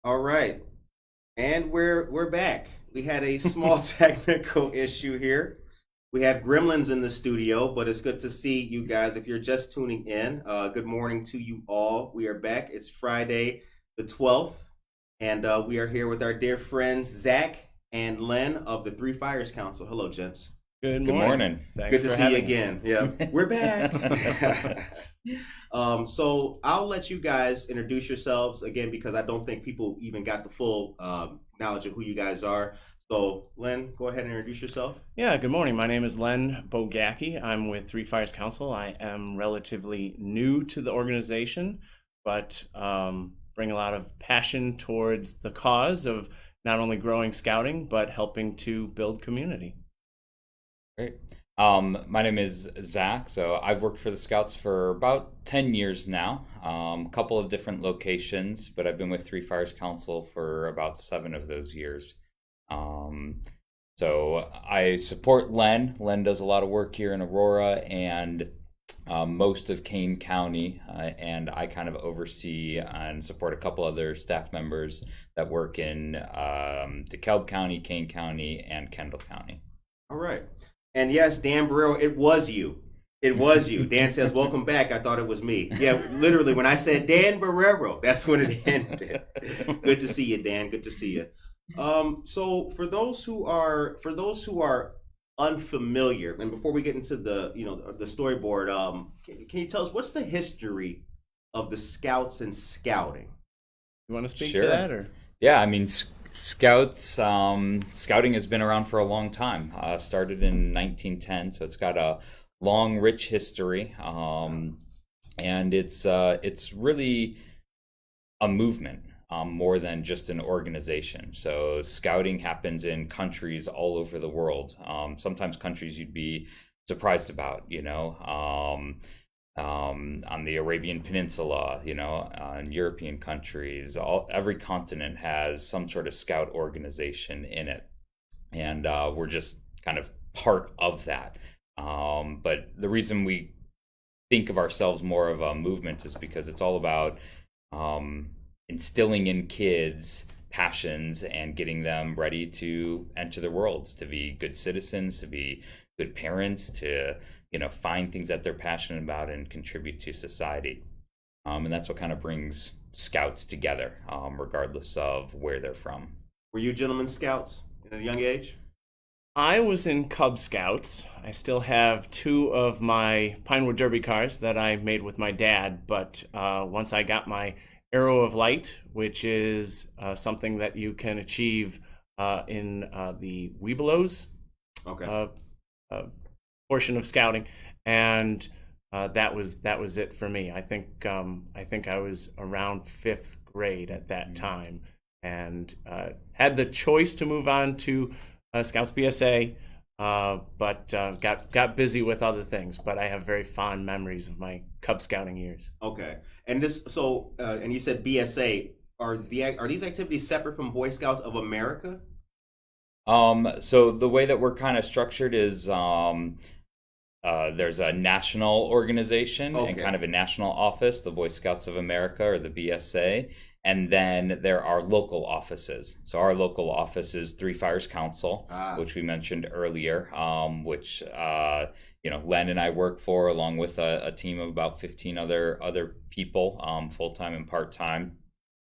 All right, and we're back. We had a small technical issue here. We have Gremlins in the studio, but it's good to see you guys. If you're just tuning in, good morning to you all. We are back. It's Friday, the 12th, and we are here with our dear friends Zach and Len of the Three Fires Council. Hello, gents. Good Good morning. morning. Thanks Good to for see you having us. again. Yeah, we're back. So I'll let you guys introduce yourselves again because I don't think people even got the full knowledge of who you guys are. So Len, go ahead and introduce yourself. Yeah, good morning. My name is Len Bogacki. I'm with Three Fires Council. I am relatively new to the organization, but bring a lot of passion towards the cause of not only growing scouting, but helping to build community. Great. My name is Zach. So I've worked for the Scouts for about 10 years now, a couple of different locations, but I've been with Three Fires Council for about 7 of those years. So I support Len. Len does a lot of work here in Aurora and most of Kane County, and I kind of oversee and support a couple other staff members that work in DeKalb County, Kane County, and Kendall County. All right. And yes, Dan Barrero, it was you. It was you. Dan says, welcome back. I thought it was me. Yeah, literally, when I said Dan Barrero, that's when it ended. Good to see you, Dan. Good to see you. So for those who are unfamiliar, and before we get into the storyboard, can you tell us what's the history of the Scouts and Scouting? You want to speak Sure. to that, or? Yeah, I mean, scouting has been around for a long time. Started in 1910, so it's got a long, rich history, and it's really a movement more than just an organization. So scouting happens in countries all over the world. Sometimes countries you'd be surprised about, on the Arabian Peninsula, in European countries, every continent has some sort of scout organization in it, and we're just kind of part of that. But the reason we think of ourselves more of a movement is because it's all about instilling in kids passions and getting them ready to enter the world, to be good citizens, to be good parents, to find things that they're passionate about and contribute to society. And that's what kind of brings scouts together, regardless of where they're from. Were you gentlemen scouts at a young age? I was in Cub Scouts. I still have 2 of my Pinewood Derby cars that I made with my dad, but once I got my Arrow of Light, which is something that you can achieve in the Webelos Okay. portion of scouting, and that was it for me. I think I was around 5th grade at that time, and had the choice to move on to Scouts BSA, but got busy with other things. But I have very fond memories of my Cub Scouting years. Okay. And and you said BSA. Are these activities separate from Boy Scouts of America? So the way that we're kind of structured is there's a national organization and kind of a national office, the Boy Scouts of America, or the BSA, and then there are local offices. So our local office is Three Fires Council, which we mentioned earlier, which Len and I work for, along with a team of about 15 other people, full-time and part-time.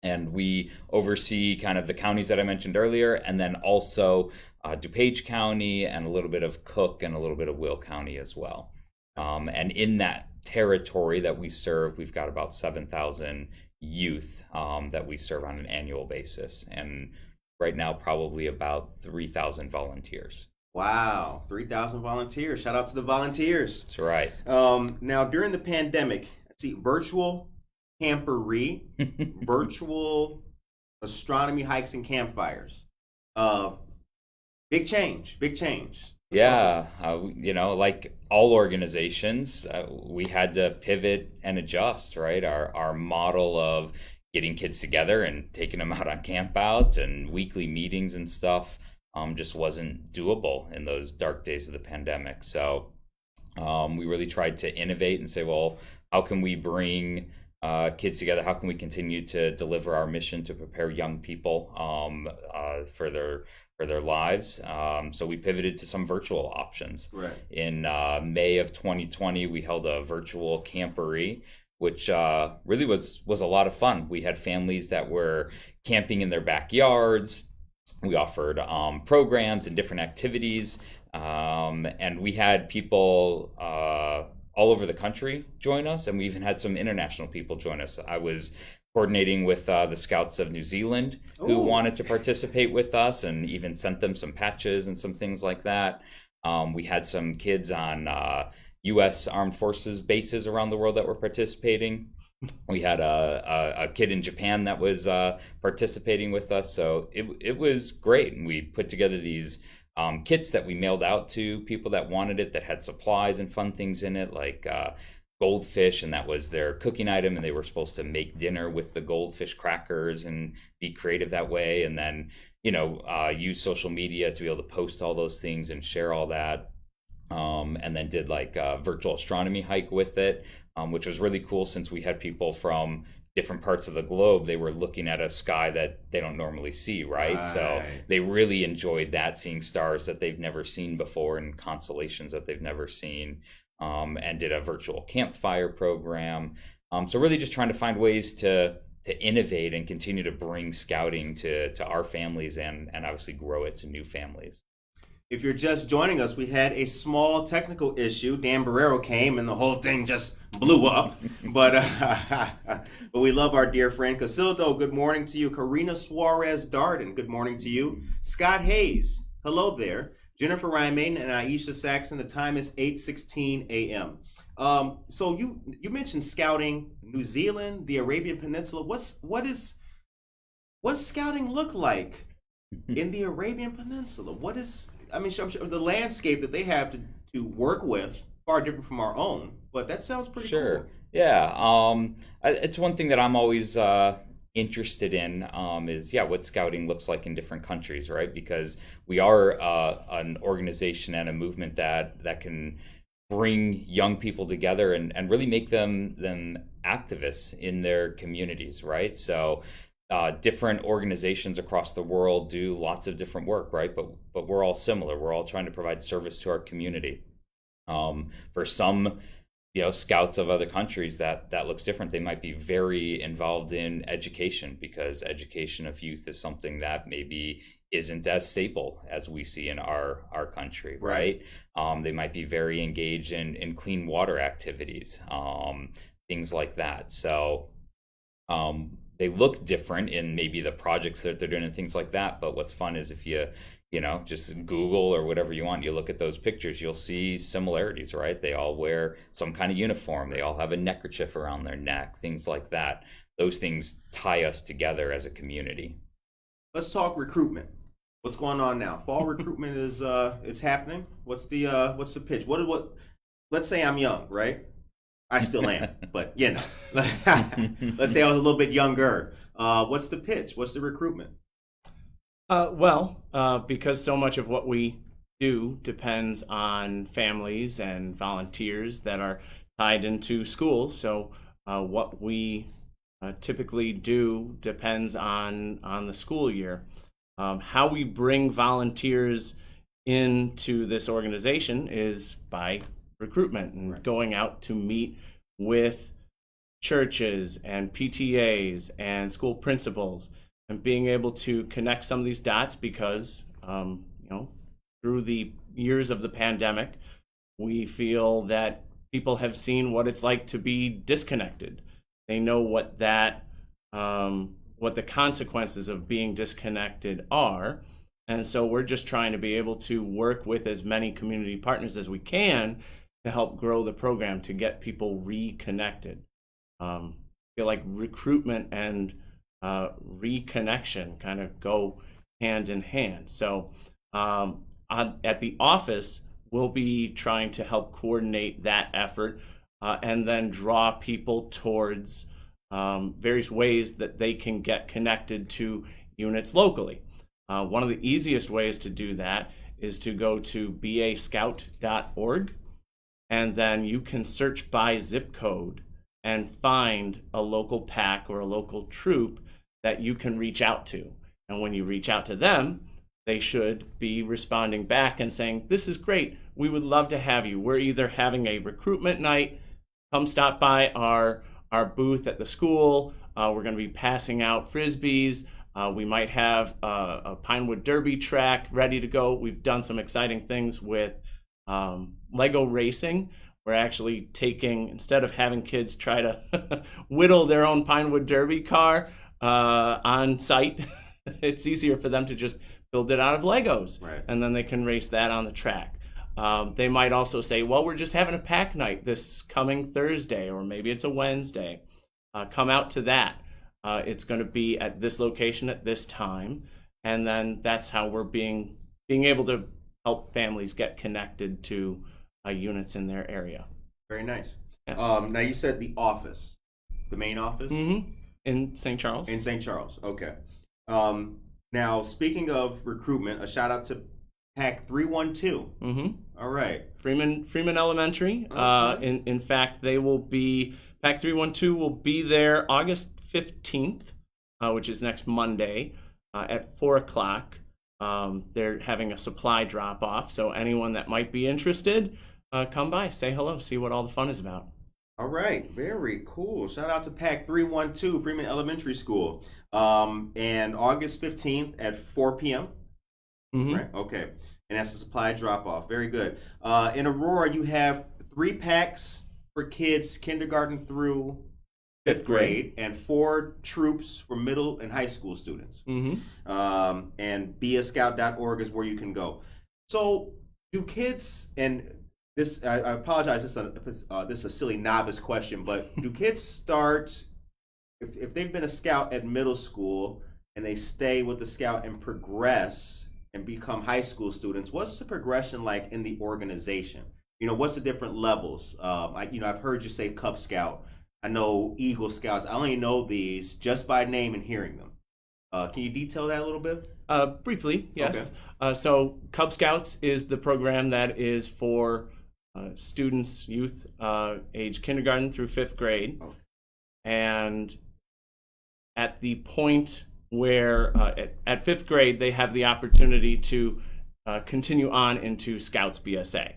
And we oversee kind of the counties that I mentioned earlier, and then also DuPage County and a little bit of Cook and a little bit of Will County as well. And in that territory that we serve, we've got about 7,000 youth that we serve on an annual basis. And right now, probably about 3,000 volunteers. Wow, 3,000 volunteers. Shout out to the volunteers. That's right. Now, during the pandemic, virtual camporee, virtual astronomy hikes and campfires. Big change. Yeah, like all organizations, we had to pivot and adjust, right? Our model of getting kids together and taking them out on campouts and weekly meetings and stuff just wasn't doable in those dark days of the pandemic. So we really tried to innovate and say, well, how can we bring kids together. How can we continue to deliver our mission to prepare young people for their lives? So we pivoted to some virtual options. Right. In May of 2020, we held a virtual camporee, which really was a lot of fun. We had families that were camping in their backyards. We offered programs and different activities, and we had people all over the country join us, and we even had some international people join us. I was coordinating with the Scouts of New Zealand who wanted to participate with us, and even sent them some patches and some things like that. We had some kids on U.S. Armed Forces bases around the world that were participating. We had a kid in Japan that was participating with us, so it was great. And we put together these kits that we mailed out to people that wanted it, that had supplies and fun things in it, like goldfish, and that was their cooking item, and they were supposed to make dinner with the goldfish crackers and be creative that way, and then use social media to be able to post all those things and share all that. And then did like a virtual astronomy hike with it, which was really cool since we had people from different parts of the globe. They were looking at a sky that they don't normally see, right? So they really enjoyed that, seeing stars that they've never seen before and constellations that they've never seen, and did a virtual campfire program. So really just trying to find ways to innovate and continue to bring scouting to our families and obviously grow it to new families. If you're just joining us, we had a small technical issue. Dan Barrero came and the whole thing just blew up. But we love our dear friend. Casildo, good morning to you. Karina Suarez Darden, good morning to you. Scott Hayes, hello there. Jennifer Ryman and Aisha Saxon, the time is 8:16 a.m. So you mentioned scouting, New Zealand, the Arabian Peninsula. What's scouting look like in the Arabian Peninsula? I'm sure the landscape that they have to work with far different from our own, but that sounds pretty cool. Yeah. It's one thing that I'm always interested in, is what scouting looks like in different countries, right? Because we are an organization and a movement that can bring young people together and really make them activists in their communities, right? So different organizations across the world do lots of different work, right? But we're all similar. We're all trying to provide service to our community. For some, scouts of other countries, that looks different. They might be very involved in education, because education of youth is something that maybe isn't as staple as we see in our country, right? They might be very engaged in clean water activities, things like that. So they look different in maybe the projects that they're doing and things like that. But what's fun is if you just Google or whatever you want, you look at those pictures, you'll see similarities, right? They all wear some kind of uniform. They all have a neckerchief around their neck, things like that. Those things tie us together as a community. Let's talk recruitment. What's going on now? Fall recruitment is happening. What's the pitch? Let's say I'm young, right? I still am, but let's say I was a little bit younger. What's the pitch? What's the recruitment? Because so much of what we do depends on families and volunteers that are tied into schools. So what we typically do depends on the school year. How we bring volunteers into this organization is by recruitment and going out to meet with churches and PTAs and school principals and being able to connect some of these dots, because through the years of the pandemic, we feel that people have seen what it's like to be disconnected. They know what the consequences of being disconnected are. And so we're just trying to be able to work with as many community partners as we can to help grow the program, to get people reconnected. I feel like recruitment and reconnection kind of go hand in hand. So at the office, we'll be trying to help coordinate that effort and then draw people towards various ways that they can get connected to units locally. One of the easiest ways to do that is to go to bascout.org, and then you can search by zip code and find a local pack or a local troop that you can reach out to. And when you reach out to them, they should be responding back and saying, this is great. We would love to have you. We're either having a recruitment night, come stop by our booth at the school. We're going to be passing out Frisbees. We might have a Pinewood Derby track ready to go. We've done some exciting things with Lego racing. We're actually taking, instead of having kids try to whittle their own Pinewood Derby car on site, it's easier for them to just build it out of Legos. Right. And then they can race that on the track. They might also say, well, we're just having a pack night this coming Thursday, or maybe it's a Wednesday. Come out to that. It's going to be at this location at this time. And then that's how we're being able to help families get connected to units in their area. Very nice. Yeah. Now you said the office, the main office? Mm-hmm. In St. Charles. In St. Charles, okay. Now, speaking of recruitment, a shout out to Pack 312. Mm-hmm. All right. Freeman Elementary. Okay. In fact, they will be, Pack 312 will be there August 15th, which is next Monday, at 4 o'clock. They're having a supply drop-off, so anyone that might be interested, come by, say hello, see what all the fun is about. All right, very cool. Shout out to Pack 312, Freeman Elementary School. And August 15th at 4 p.m. Mm-hmm. Right, okay. And that's the supply drop-off. Very good. In Aurora, you have 3 packs for kids kindergarten through 5th grade, and 4 troops for middle and high school students. Mm-hmm. And BSScout.org is where you can go. So do kids, and this, I apologize, this is a silly novice question, but do kids start, if they've been a scout at middle school and they stay with the scout and progress and become high school students, what's the progression like in the organization? You know, what's the different levels? I've heard you say Cub Scout. I know Eagle Scouts. I only know these just by name and hearing them. Can you detail that a little bit? Briefly, yes. Okay. So Cub Scouts is the program that is for students, youth, age kindergarten through 5th grade. Okay. And at the point where at 5th grade, they have the opportunity to continue on into Scouts BSA.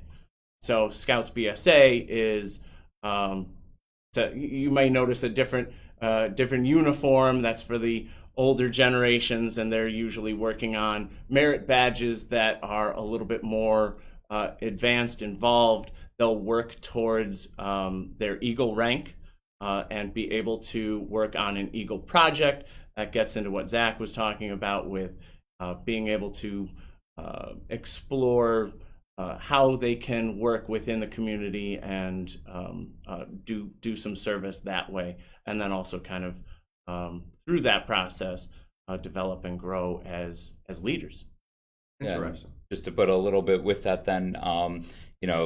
So Scouts BSA is, so you may notice a different uniform that's for the older generations, and they're usually working on merit badges that are a little bit more advanced, involved. They'll work towards their Eagle rank and be able to work on an Eagle project. That gets into what Zach was talking about with being able to explore how they can work within the community and do some service that way, and then also kind of through that process develop and grow as leaders. Interesting. Yeah, just to put a little bit with that, then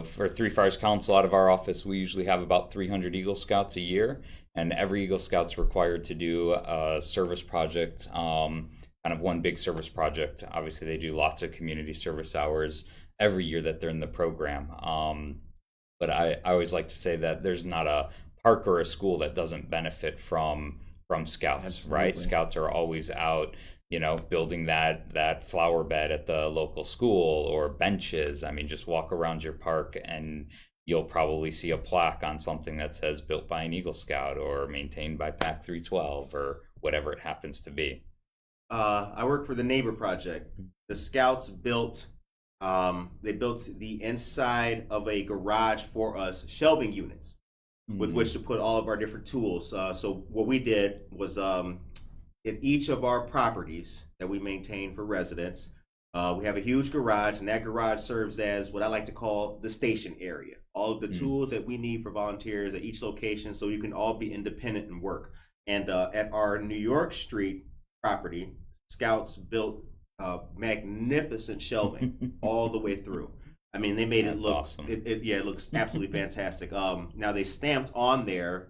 for Three Fires Council, out of our office, we usually have about 300 Eagle Scouts a year, and every Eagle Scout's required to do a service project, kind of one big service project. Obviously, they do lots of community service hours every year that they're in the program. But I always like to say that there's not a park or a school that doesn't benefit from Scouts. Absolutely. Right? Scouts are always out, building that flower bed at the local school, or benches. I mean, just walk around your park and you'll probably see a plaque on something that says built by an Eagle Scout or maintained by Pack 312 or whatever it happens to be. I work for the Neighbor Project. The Scouts built the inside of a garage for us, shelving units with which to put all of our different tools. So what we did was at each of our properties that we maintain for residents, we have a huge garage, and that garage serves as what I like to call the station area. All of the tools that we need for volunteers at each location, so you can all be independent and work. And at our New York Street property, Scouts built magnificent shelving all the way through. I mean, they made it look awesome. It looks absolutely fantastic. Now they stamped on their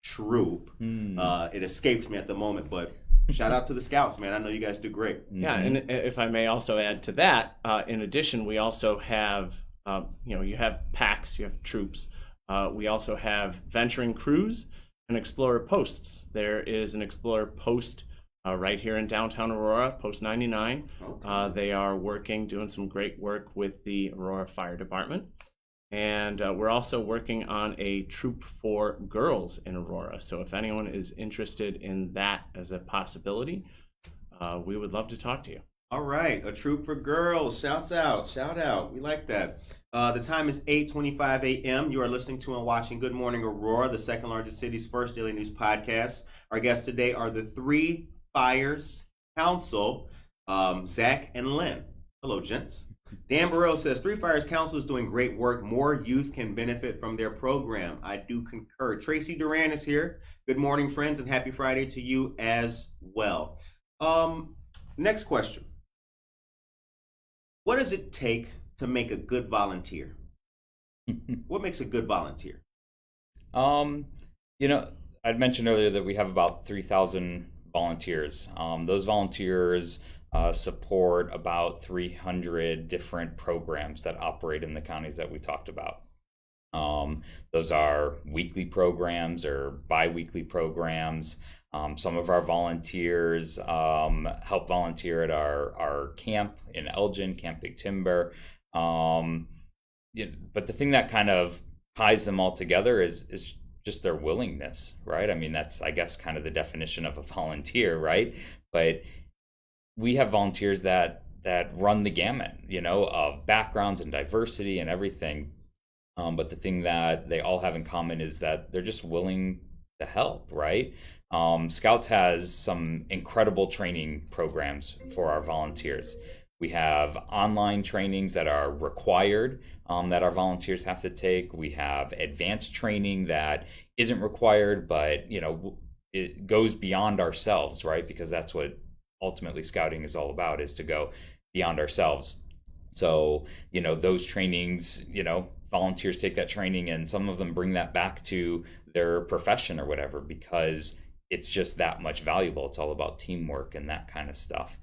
troop. It escapes me at the moment, but shout out to the Scouts, man. I know you guys do great. Yeah, and if I may also add to that, in addition, we also have you have packs, you have troops. We also have venturing crews and explorer posts. There is an explorer post right here in downtown Aurora, Post 99. Okay. They are doing some great work with the Aurora Fire Department. And we're also working on a troop for girls in Aurora. So if anyone is interested in that as a possibility, we would love to talk to you. All right, a troop for girls. Shout out. We like that. The time is 8:25 a.m. You are listening to and watching Good Morning Aurora, the second largest city's first daily news podcast. Our guests today are the Three Fires Council, Zach and Len. Hello, gents. Dan Burrell says, Three Fires Council is doing great work. More youth can benefit from their program. I do concur. Tracy Duran is here. Good morning, friends, and happy Friday to you as well. Next question. What does it take to make a good volunteer? What makes a good volunteer? I'd mentioned earlier that we have about 3,000 volunteers. Those volunteers support about 300 different programs that operate in the counties that we talked about. Those are weekly programs or bi-weekly programs. Some of our volunteers help volunteer at our camp in Elgin, Camp Big Timber. But the thing that kind of ties them all together is just their willingness, right? I mean, that's, I guess, kind of the definition of a volunteer, right? But we have volunteers that run the gamut, of backgrounds and diversity and everything. But the thing that they all have in common is that they're just willing to help, right? Scouts has some incredible training programs for our volunteers. We have online trainings that are required that our volunteers have to take. We have advanced training that isn't required, but it goes beyond ourselves, right? Because that's what ultimately scouting is all about, is to go beyond ourselves. So, those trainings, volunteers take that training and some of them bring that back to their profession or whatever, because it's just that much valuable. It's all about teamwork and that kind of stuff.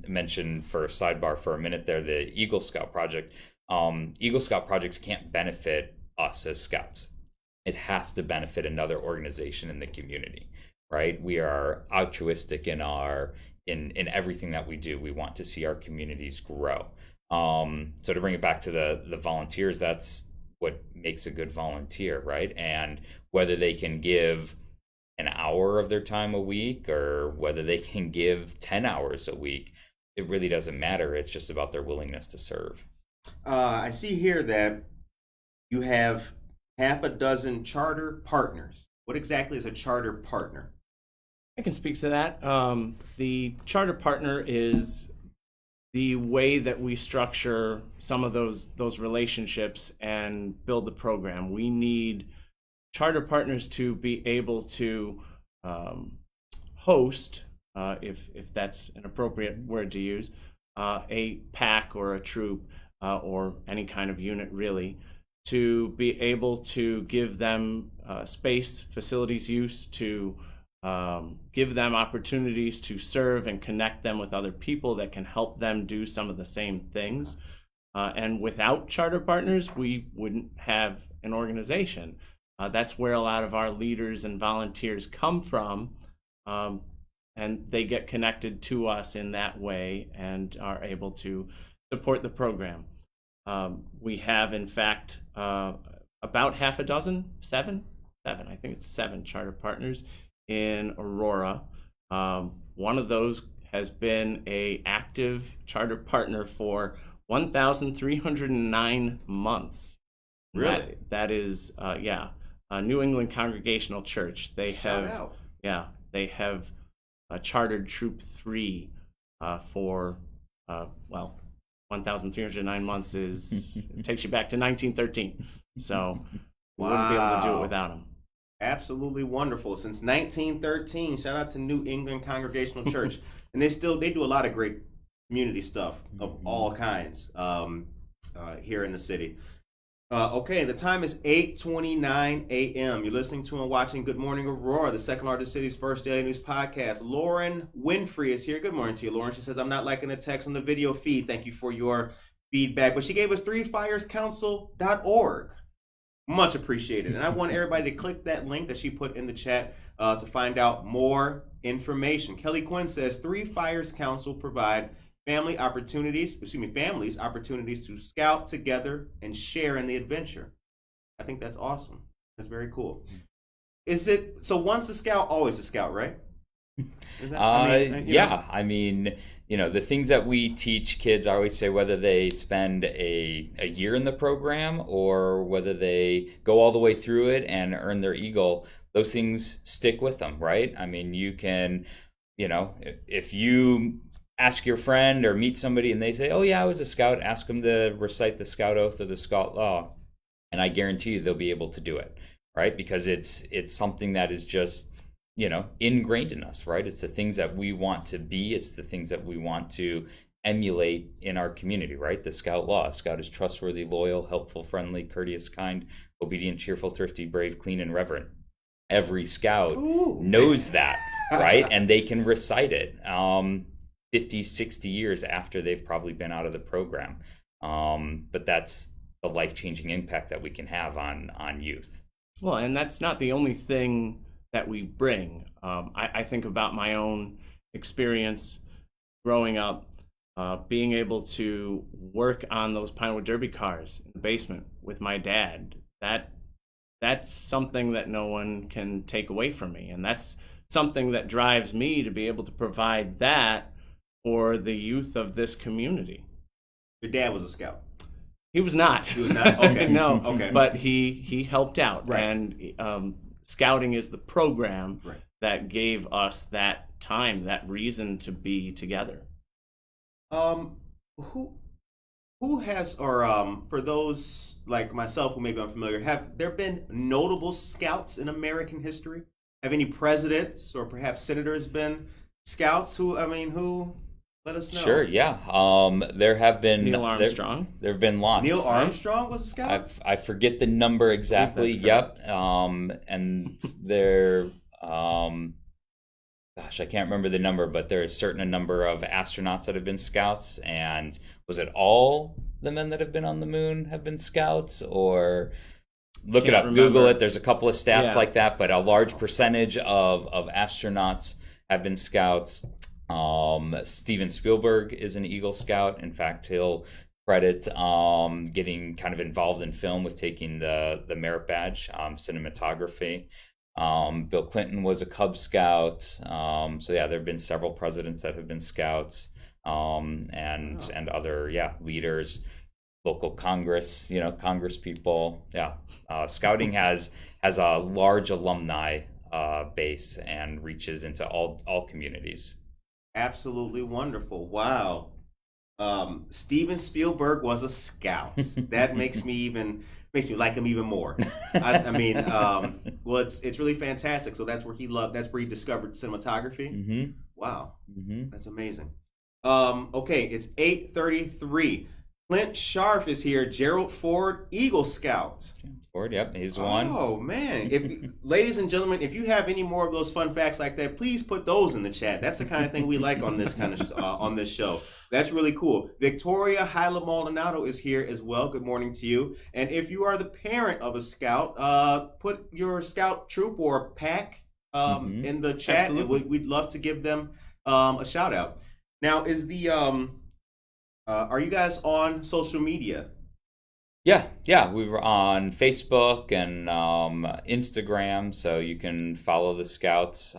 Mentioned for sidebar for a minute there, the Eagle Scout Project. Eagle Scout projects can't benefit us as scouts. It has to benefit another organization in the community, right? We are altruistic in everything that we do. We want to see our communities grow. So to bring it back to the volunteers, that's what makes a good volunteer, right? And whether they can give an hour of their time a week or whether they can give 10 hours a week, it really doesn't matter. It's just about their willingness to serve. I see here that you have half a dozen charter partners. What exactly is a charter partner? I can speak to that. The charter partner is the way that we structure some of those relationships and build the program. We need charter partners to be able to host, if that's an appropriate word to use, a pack or a troop or any kind of unit, really, to be able to give them space, facilities use, to give them opportunities to serve and connect them with other people that can help them do some of the same things. And without charter partners, we wouldn't have an organization. That's where a lot of our leaders and volunteers come from, and they get connected to us in that way and are able to support the program. We have, in fact, about half a dozen, seven, I think it's 7 charter partners in Aurora. One of those has been an active charter partner for 1,309 months. Really? That is, New England Congregational Church. They have chartered Troop 3 for 1,309 months it takes you back to 1913. So we wouldn't be able to do it without them. Absolutely wonderful. Since 1913, shout out to New England Congregational Church. And they do a lot of great community stuff of all kinds here in the city. Okay, the time is 8:29 a.m. You're listening to and watching Good Morning Aurora, the second largest city's first daily news podcast. Lauren Winfrey is here. Good morning to you, Lauren. She says, I'm not liking the text on the video feed. Thank you for your feedback. But she gave us threefirescouncil.org. Much appreciated. And I want everybody to click that link that she put in the chat to find out more information. Kelly Quinn says 3 Fires Council provide families opportunities to scout together and share in the adventure. I think that's awesome. That's very cool. Is it so? Once a scout, always a scout, right? I mean, the things that we teach kids, I always say, whether they spend a year in the program or whether they go all the way through it and earn their Eagle, those things stick with them, right? I mean, you can, if you ask your friend or meet somebody and they say, oh yeah, I was a scout, ask them to recite the Scout Oath or the Scout Law, and I guarantee you they'll be able to do it, right? Because it's something that is just ingrained in us, right? It's the things that we want to be. It's the things that we want to emulate in our community, right? The Scout Law. Scout is trustworthy, loyal, helpful, friendly, courteous, kind, obedient, cheerful, thrifty, brave, clean, and reverent. Every Scout knows that, right? And they can recite it 50, 60 years after they've probably been out of the program. But that's the life-changing impact that we can have on youth. Well, and that's not the only thing that we bring. I think about my own experience growing up, being able to work on those Pinewood Derby cars in the basement with my dad. That's something that no one can take away from me, and that's something that drives me to be able to provide that for the youth of this community. Your dad was a scout. He was not. He was not? Okay. No. Okay. But he helped out. Right. And scouting is the program right. that gave us that time, that reason to be together. Who has, or for those like myself who may be unfamiliar, have there been notable scouts in American history? Have any presidents or perhaps senators been scouts? Who let us know. Sure, yeah. There have been Neil Armstrong. There have been lots. Neil Armstrong was a scout? I forget the number exactly. Yep. And there gosh, I can't remember the number, but there is a number of astronauts that have been scouts. And was it all the men that have been on the moon have been scouts? Or look it up, Google it. There's a couple of stats like that, but a large percentage of astronauts have been scouts. Steven Spielberg is an Eagle Scout. In fact, he'll credit getting kind of involved in film with taking the merit badge, cinematography. Bill Clinton was a Cub Scout. So yeah, there have been several presidents that have been scouts, and other leaders, local Congress, Congress people. Yeah, scouting has a large alumni base and reaches into all communities. Absolutely wonderful. Wow. Steven Spielberg was a scout. That makes me like him even more. Well, it's really fantastic. So that's where he discovered cinematography. Mm-hmm. Wow. Mm-hmm. That's amazing. Okay, it's 8:33. Clint Scharf is here. Gerald Ford, Eagle Scout. Ford, yep, he's one. Oh man! Ladies and gentlemen, if you have any more of those fun facts like that, please put those in the chat. That's the kind of thing we like on this kind of on this show. That's really cool. Victoria Hyla Maldonado is here as well. Good morning to you. And if you are the parent of a scout, put your scout troop or pack in the chat. And we'd love to give them a shout out. Now, is the are you guys on social media? Yeah, we were on Facebook and Instagram, so you can follow the Scouts.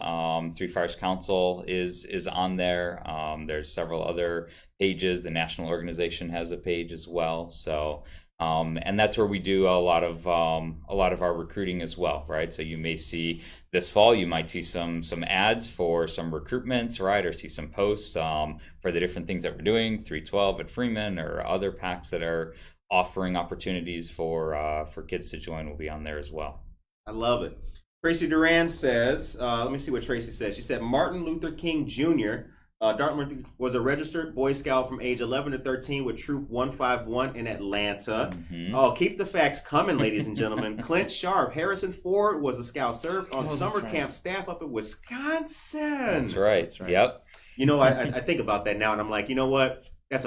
Three Fires Council is on there. There's several other pages. The national organization has a page as well. So, and that's where we do a lot of our recruiting as well, right? So you may see this fall, you might see some ads for some recruitments, right, or see some posts for the different things that we're doing. 312 at Freeman or other packs that are offering opportunities for kids to join will be on there as well. I love it. Tracy Duran says, let me see what Tracy said. She said Martin Luther King Jr. Dartmouth was a registered Boy Scout from age 11 to 13 with Troop 151 in Atlanta. Mm-hmm. Oh, keep the facts coming, ladies and gentlemen. Clint Sharp, Harrison Ford was a Scout, served on summer camp staff up in Wisconsin. That's right. Yep. I think about that now, and I'm like, you know what? that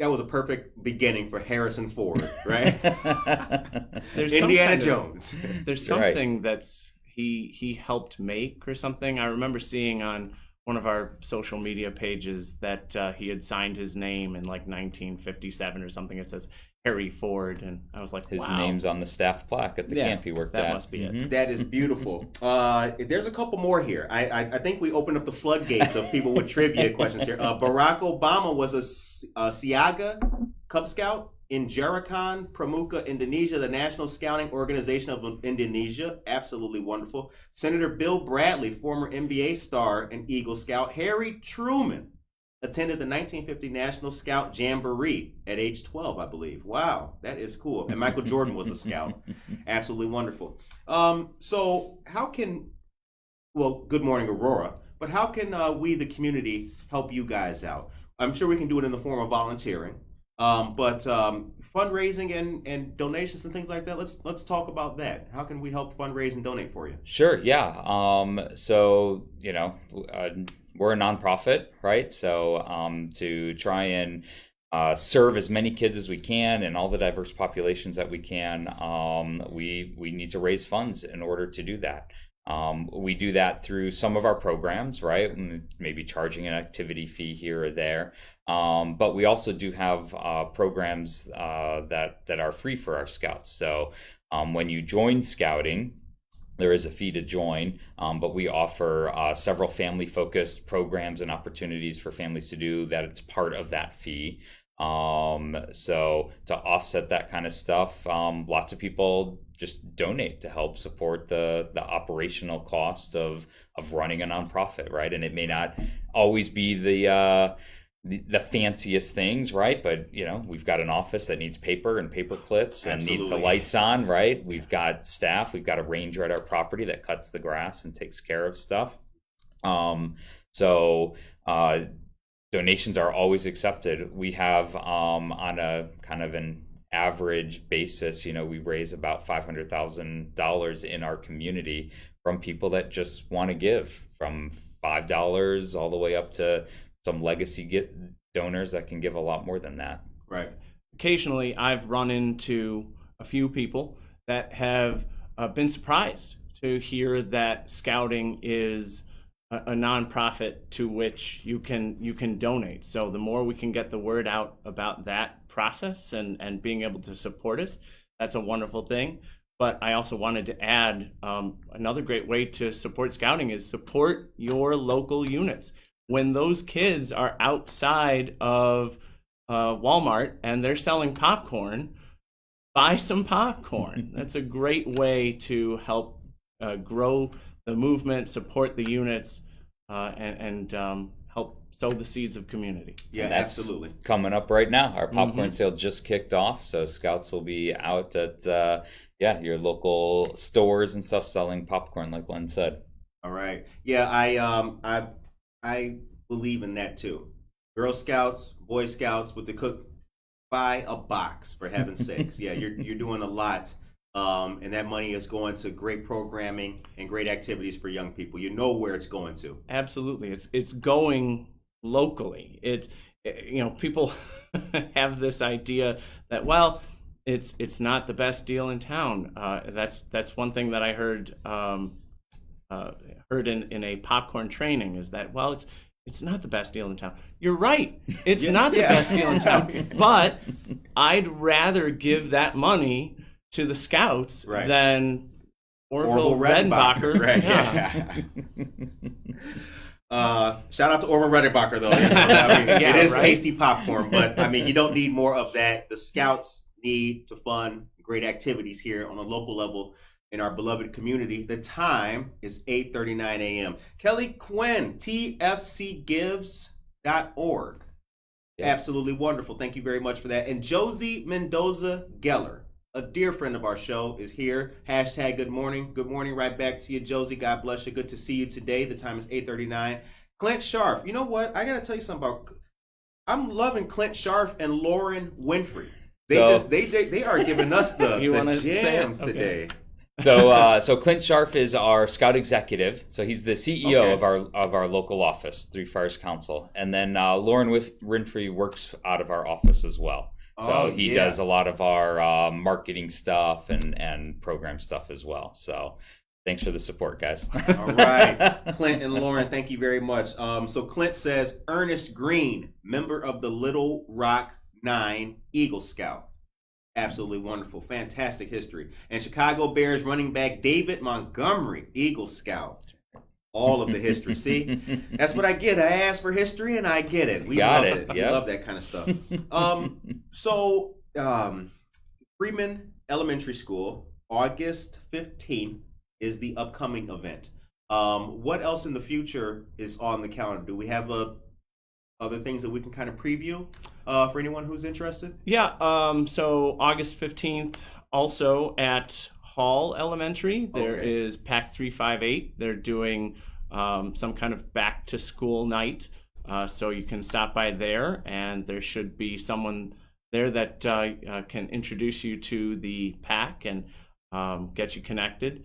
was a perfect beginning for Harrison Ford, right? There's Indiana Jones. There's something that's he helped make or something. I remember seeing on one of our social media pages that he had signed his name in like 1957 or something. It says Harry Ford, and I was like, his wow. name's on the staff plaque at the camp he worked at. That must be it. That is beautiful. There's a couple more here. I think we opened up the floodgates of people with trivia questions here. Barack Obama was a Siaga Cub Scout in Jarakan, Pramuka, Indonesia, the National Scouting Organization of Indonesia. Absolutely wonderful. Senator Bill Bradley, former NBA star and Eagle Scout. Harry Truman attended the 1950 National Scout Jamboree at age 12, I believe. Wow, that is cool. And Michael Jordan was a scout. Absolutely wonderful. So how can, good morning, Aurora, but how can we, the community, help you guys out? I'm sure we can do it in the form of volunteering. But fundraising and donations and things like that, let's talk about that. How can we help fundraise and donate for you? Sure, yeah. So, we're a nonprofit, right? So to try and serve as many kids as we can and all the diverse populations that we can, we need to raise funds in order to do that. We do that through some of our programs, right? Maybe charging an activity fee here or there. But we also do have programs that are free for our scouts. So when you join scouting, there is a fee to join, but we offer several family-focused programs and opportunities for families to do that. It's part of that fee. So to offset that kind of stuff, lots of people just donate to help support the operational cost of running a nonprofit, right? And it may not always be the fanciest things, right? But we've got an office that needs paper and paper clips and needs the lights on, right? We've got staff, we've got a ranger at our property that cuts the grass and takes care of stuff. Donations are always accepted. We have on a kind of an average basis, we raise about $500,000 in our community from people that just want to give, from $5 all the way up to some legacy donors that can give a lot more than that. Right. Occasionally, I've run into a few people that have been surprised to hear that scouting is a nonprofit to which you can donate. So the more we can get the word out about that process and being able to support us, that's a wonderful thing. But I also wanted to add another great way to support scouting is support your local units. When those kids are outside of Walmart and they're selling popcorn, buy some popcorn. That's a great way to help grow the movement, support the units, and help sow the seeds of community. Yeah, absolutely. Coming up right now. Our popcorn sale just kicked off, so scouts will be out at your local stores and stuff selling popcorn, like Len said. All right. Yeah, I believe in that too. Girl Scouts, Boy Scouts with the cook, buy a box, for heaven's sakes. Yeah, you're doing a lot. And that money is going to great programming and great activities for young people. You know where it's going to. Absolutely. It's going locally. People have this idea that, it's not the best deal in town. That's one thing that I heard in a popcorn training is that, it's not the best deal in town. You're right. It's not the best deal in town. But I'd rather give that money to the scouts than Orville Redenbacher. Right. Yeah. Shout out to Orville Redenbacher, though. It is tasty popcorn, but you don't need more of that. The scouts need to fund great activities here on a local level in our beloved community. The time is 8:39 a.m. Kelly Quinn, tfcgives.org. Yeah. Absolutely wonderful. Thank you very much for that. And Josie Mendoza Geller, a dear friend of our show, is here. Hashtag good morning. Good morning right back to you, Josie. God bless you. Good to see you today. The time is 8:39. Clint Scharf. You know what? I got to tell you something about... I'm loving Clint Scharf and Lauren Winfrey. They are giving us the jams today. So Clint Scharf is our scout executive. So he's the CEO Okay. of our local office, Three Fires Council. And then Lauren Winfrey works out of our office as well. So he does a lot of our marketing stuff and program stuff as well. So thanks for the support, guys. All right. Clint and Lauren, thank you very much. So Clint says, Ernest Green, member of the Little Rock 9 Eagle Scout. Absolutely wonderful. Fantastic history. And Chicago Bears running back David Montgomery, Eagle Scout. All of the history. See, that's what I get. I ask for history and I get it. We love it. Yep. We love that kind of stuff. Freeman Elementary School, August 15th is the upcoming event. What else in the future is on the calendar? Do we have other things that we can kind of preview for anyone who's interested? Yeah. So August 15th, also at Hall Elementary, there is PAC 358. They're doing some kind of back to school night. So you can stop by there, and there should be someone there that can introduce you to the PAC and get you connected.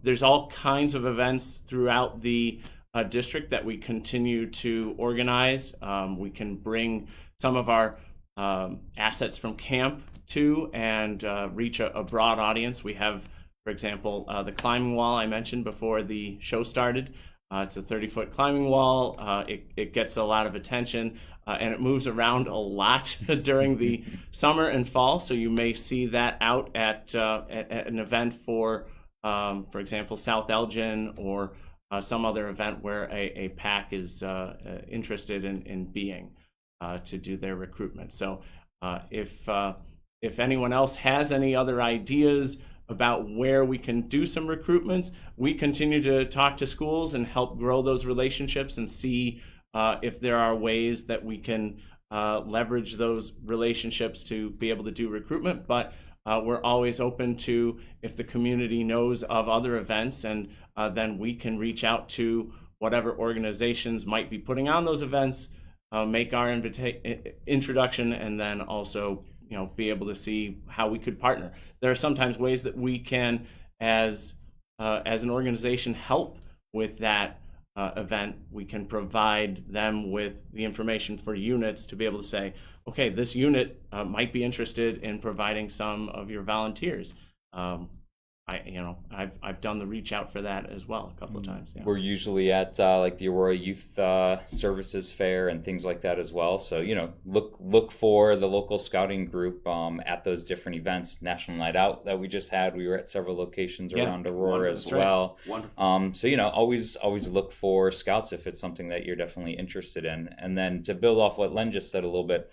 There's all kinds of events throughout the district that we continue to organize. We can bring some of our assets from camp to and reach a broad audience. We have, for example, the climbing wall I mentioned before the show started. It's a 30-foot climbing wall. It gets a lot of attention, and it moves around a lot during the summer and fall. So you may see that out at an event for example, South Elgin or some other event where a PAC is interested in being to do their recruitment. So if anyone else has any other ideas about where we can do some recruitments, we continue to talk to schools and help grow those relationships and see if there are ways that we can leverage those relationships to be able to do recruitment. But we're always open to if the community knows of other events, and then we can reach out to whatever organizations might be putting on those events, make our introduction, and then also be able to see how we could partner. There are sometimes ways that we can, as an organization, help with that event. We can provide them with the information for units to be able to say, okay, this unit might be interested in providing some of your volunteers. I've done the reach out for that as well a couple of times. Yeah. We're usually at like the Aurora Youth Services Fair and things like that as well. So look for the local scouting group at those different events. National Night Out that we just had. We were at several locations around Aurora as well. Wonderful. So always look for scouts if it's something that you're definitely interested in. And then to build off what Len just said a little bit,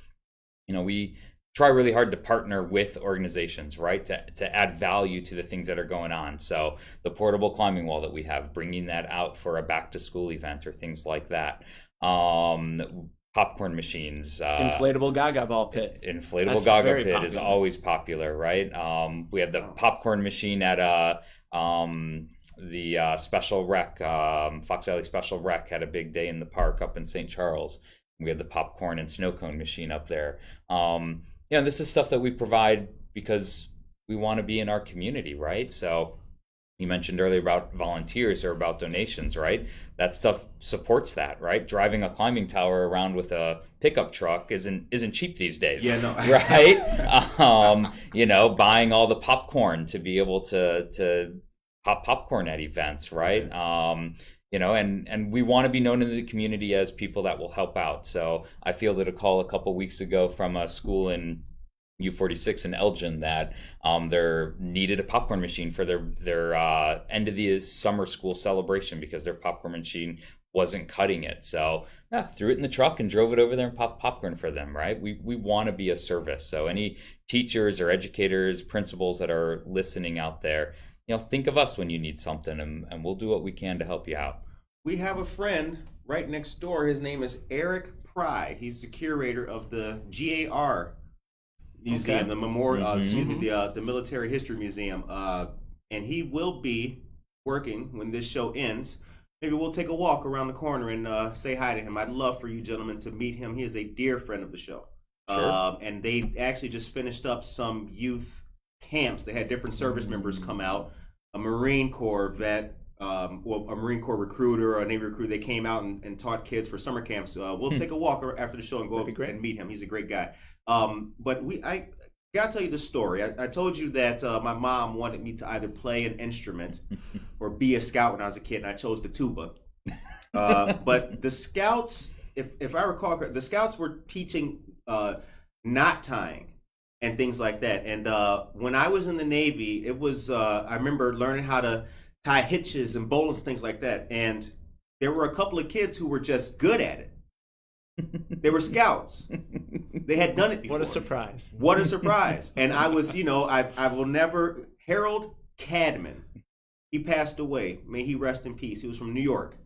we try really hard to partner with organizations, right, to add value to the things that are going on. So the portable climbing wall that we have, bringing that out for a back to school event or things like that. Popcorn machines, inflatable Gaga ball pit. Inflatable Gaga pit is always popular, right? We had the popcorn machine at the Special Rec, Fox Valley Special Rec had a big day in the park up in St. Charles. We had the popcorn and snow cone machine up there. This is stuff that we provide because we want to be in our community, right? So you mentioned earlier about volunteers or about donations, right? That stuff supports that, right? Driving a climbing tower around with a pickup truck isn't cheap these days. Yeah, no. Right? Buying all the popcorn to be able to pop popcorn at events, right? And we want to be known in the community as people that will help out. So I fielded a call a couple weeks ago from a school in U46 in Elgin that they needed a popcorn machine for their end of the summer school celebration because their popcorn machine wasn't cutting it. So threw it in the truck and drove it over there and popped popcorn for them, right? We want to be a service. So any teachers or educators, principals that are listening out there, think of us when you need something, and we'll do what we can to help you out. We have a friend right next door. His name is Eric Pry. He's the curator of the GAR Museum, the memorial, the Military History Museum, and he will be working when this show ends. Maybe we'll take a walk around the corner and say hi to him. I'd love for you gentlemen to meet him. He is a dear friend of the show. Sure. And they actually just finished up some youth camps. They had different service members come out a Marine Corps vet, well, a Marine Corps recruiter or a Navy recruiter. They came out and taught kids for summer camps. We'll take a walk after the show and go up and meet him. He's a great guy. But I gotta tell you the story. I told you that my mom wanted me to either play an instrument or be a scout when I was a kid, and I chose the tuba. But the scouts, if I recall correctly, the scouts were teaching knot tying and things like that. And when I was in the Navy, it was I remember learning how to tie hitches and bowlines, things like that. And there were a couple of kids who were just good at it. They were scouts. They had done it before. What a surprise. What a surprise. And I was, I will never, Harold Cadman, he passed away. May he rest in peace. He was from New York.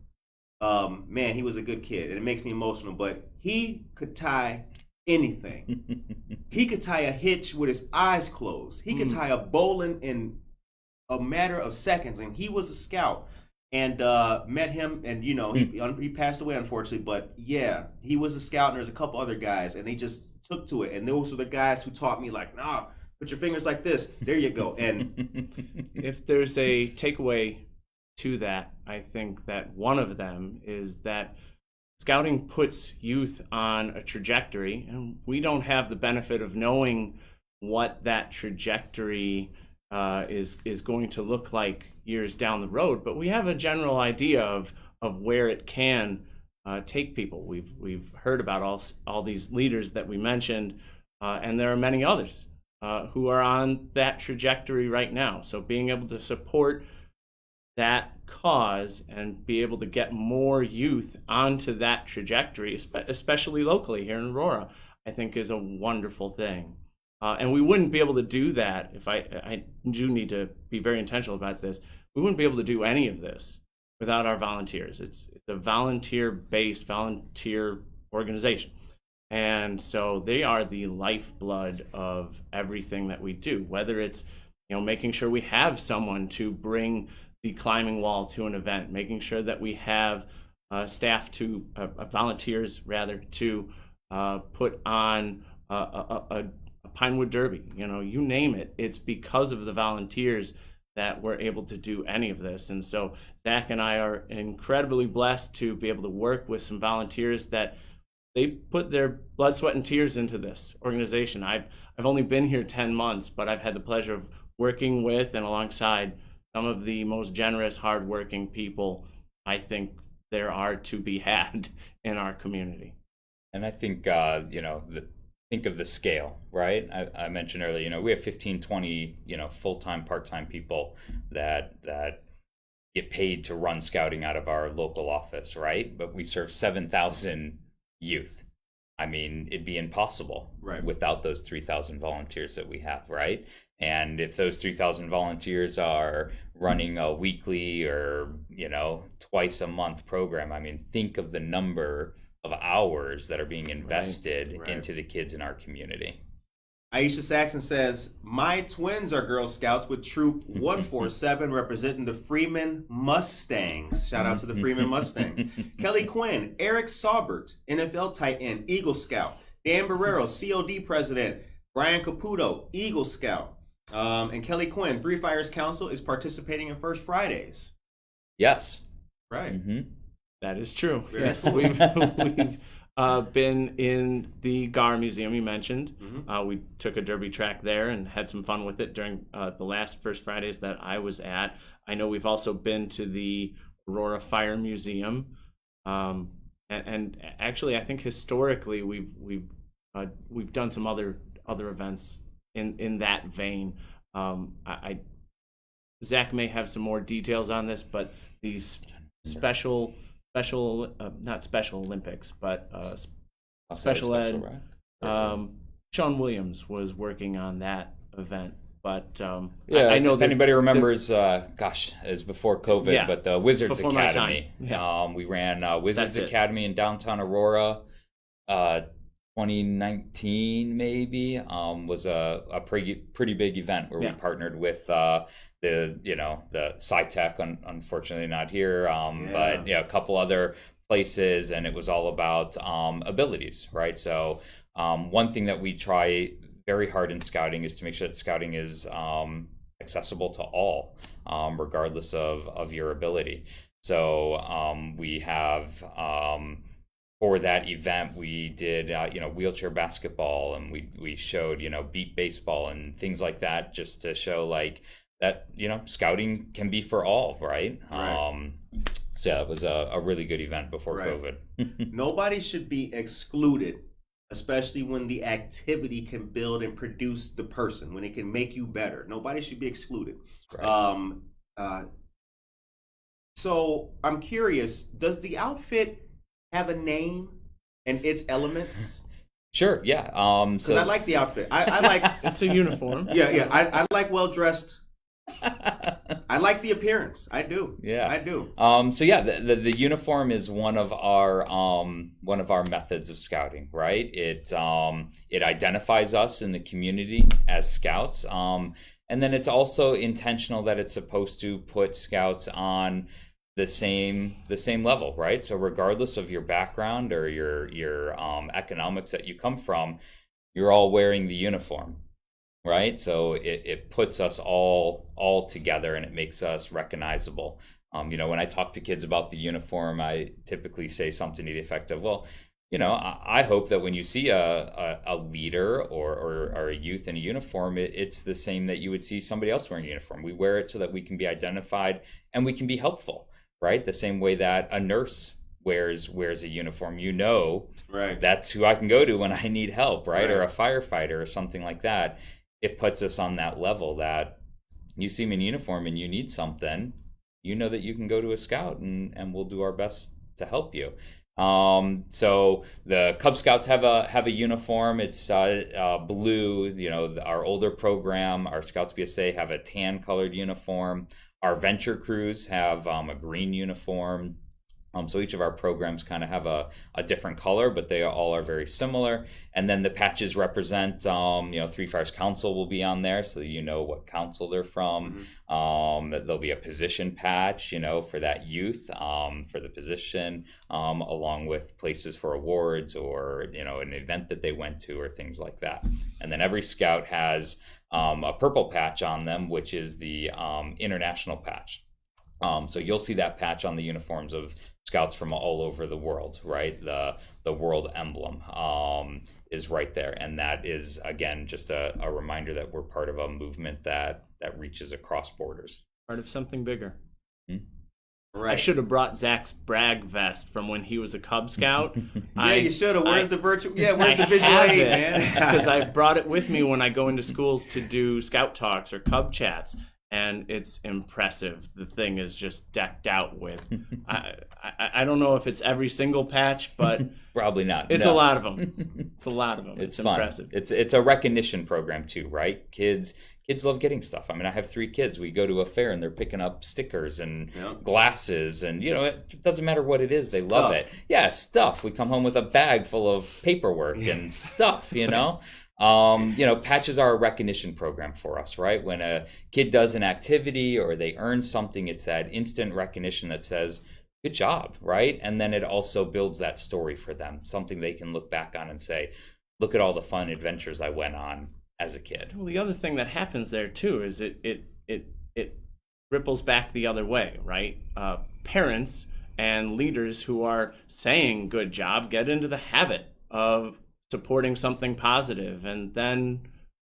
Man, he was a good kid, and it makes me emotional, but he could tie anything. He could tie a hitch with his eyes closed. He could tie a bowline in a matter of seconds, and he was a scout. And met him, and he passed away, unfortunately, but yeah, he was a scout, and there's a couple other guys, and they just took to it. And those were the guys who taught me, like, nah, put your fingers like this, there you go. And if there's a takeaway to that, I think that one of them is that scouting puts youth on a trajectory, and we don't have the benefit of knowing what that trajectory is going to look like years down the road, but we have a general idea of where it can take people. We've heard about all these leaders that we mentioned, and there are many others who are on that trajectory right now. So being able to support that cause and be able to get more youth onto that trajectory, especially locally here in Aurora, I think is a wonderful thing. And we wouldn't be able to do that if I do need to be very intentional about this. We wouldn't be able to do any of this without our volunteers. It's a volunteer-based, volunteer organization. And so they are the lifeblood of everything that we do, whether it's making sure we have someone to bring the climbing wall to an event, making sure that we have staff to volunteers rather to put on a Pinewood Derby, you name it. It's because of the volunteers that we're able to do any of this. And so Zach and I are incredibly blessed to be able to work with some volunteers that they put their blood, sweat, and tears into this organization. I've only been here 10 months, but I've had the pleasure of working with and alongside some of the most generous, hardworking people I think there are to be had in our community. And I think, think of the scale, right? I mentioned earlier, we have 15, 20, full-time, part-time people that get paid to run scouting out of our local office, right? But we serve 7,000 youth. I mean, it'd be impossible without those 3,000 volunteers that we have, right? And if those 3,000 volunteers are running a weekly or, twice a month program, I mean, think of the number of hours that are being invested into the kids in our community. Aisha Saxon says, my twins are Girl Scouts with Troop 147 representing the Freeman Mustangs. Shout out to the Freeman Mustangs. Kelly Quinn, Eric Saubert, NFL tight end, Eagle Scout. Dan Barrero, COD president. Brian Caputo, Eagle Scout. And Kelly Quinn, Three Fires Council, is participating in First Fridays. Yes. Right. Mm-hmm. That is true. Yes, we've been in the Gar Museum you mentioned. Mm-hmm. We took a derby track there and had some fun with it during the last First Fridays that I was at. I know we've also been to the Aurora Fire Museum, and actually, I think historically we've done some other events in that vein. Zach may have some more details on this, but these not Special Olympics, but special ed. Sean Williams was working on that event, but I know if anybody remembers, it was before COVID, but the Wizards Academy. We ran Wizards Academy in downtown Aurora. 2019 maybe was a pretty big event where we partnered with the SciTech, unfortunately not here, but a couple other places, and it was all about abilities, right? So one thing that we try very hard in scouting is to make sure that scouting is accessible to all, regardless of your ability. So we have, for that event, we did wheelchair basketball, and we showed beat baseball and things like that, just to show like that scouting can be for all, right? So yeah, it was a really good event before COVID. Nobody should be excluded, especially when the activity can build and produce the person, when it can make you better. Nobody should be excluded. Right. So I'm curious, does the outfit have a name and its elements? Sure, yeah. So I like the outfit. I like it's a uniform. Yeah. I like well-dressed. I like the appearance. I do. Yeah, I do. So yeah, the uniform is one of our methods of scouting, right? It identifies us in the community as scouts, and then it's also intentional that it's supposed to put scouts on the same level, right? So regardless of your background or your economics that you come from, you're all wearing the uniform. Right, so it puts us all together, and it makes us recognizable. When I talk to kids about the uniform, I typically say something to the effect of, well, I hope that when you see a leader or a youth in a uniform, it's the same that you would see somebody else wearing a uniform. We wear it so that we can be identified and we can be helpful, right? The same way that a nurse wears a uniform, right, that's who I can go to when I need help, right? Or a firefighter or something like that. It puts us on that level that you see me in uniform and you need something, that you can go to a scout and we'll do our best to help you. So the Cub Scouts have a uniform. It's blue. Our older program, our Scouts BSA, have a tan colored uniform. Our venture crews have a green uniform. So each of our programs kind of have a different color, but they all are very similar. And then the patches represent, Three Fires Council will be on there, so you know what council they're from. Mm-hmm. There'll be a position patch, for that youth, for the position, along with places for awards or, an event that they went to or things like that. And then every scout has a purple patch on them, which is the international patch. So you'll see that patch on the uniforms of scouts from all over the world, right? The world emblem is right there. And that is, again, just a reminder that we're part of a movement that reaches across borders. Part of something bigger. Mm-hmm. Right. I should have brought Zach's brag vest from when he was a Cub Scout. You should have. Where's the visual aid, man? Because I've brought it with me when I go into schools to do Scout talks or Cub chats. And it's impressive. The thing is just decked out with. I don't know if it's every single patch, but probably not. It's a lot of them. It's a lot of them. It's impressive. It's a recognition program too, right? Kids love getting stuff. I mean, I have 3 kids. We go to a fair and they're picking up stickers and glasses, and it doesn't matter what it is. They love it. Yeah, stuff. We come home with a bag full of paperwork and stuff. Patches are a recognition program for us, right? When a kid does an activity or they earn something, it's that instant recognition that says, good job, right? And then it also builds that story for them, something they can look back on and say, look at all the fun adventures I went on as a kid. Well, the other thing that happens there too is it ripples back the other way, right? Parents and leaders who are saying good job get into the habit of supporting something positive, and then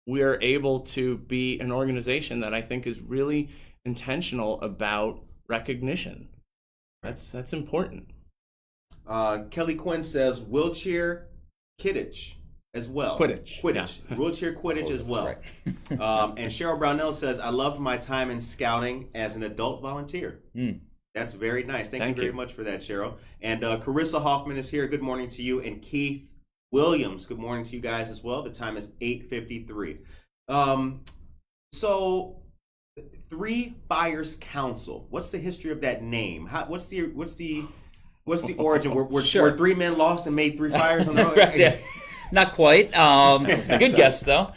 we're able to be an organization that I think is really intentional about recognition. That's important. Kelly Quinn says wheelchair Quidditch as well. Quidditch. Yeah. Wheelchair Quidditch as well. Right. And Cheryl Brownell says, I loved my time in scouting as an adult volunteer. That's very nice. Thank you very much for that, Cheryl. And Carissa Hoffman is here. Good morning to you. And Keith Williams, good morning to you guys as well. The time is 8:53. So, Three Fires Council. What's the history of that name? What's the origin? Were 3 men lost and made 3 fires on the road? Right, yeah. Not quite. Good guess though.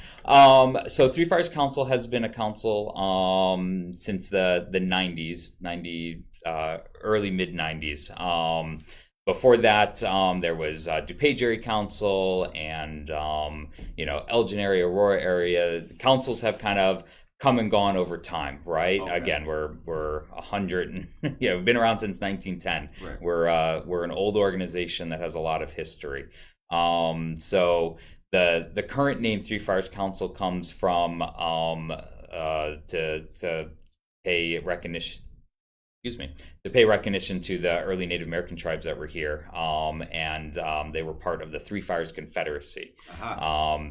So Three Fires Council has been a council since the 90s, early mid 90s. Before that, there was DuPage Area Council and, Elgin area, Aurora area. The councils have kind of come and gone over time, right? Okay. Again, we're 100 and we've been around since 1910. Right. We're an old organization that has a lot of history. So the current name Three Fires Council comes from to pay recognition. To pay recognition to the early Native American tribes that were here, and they were part of the Three Fires Confederacy.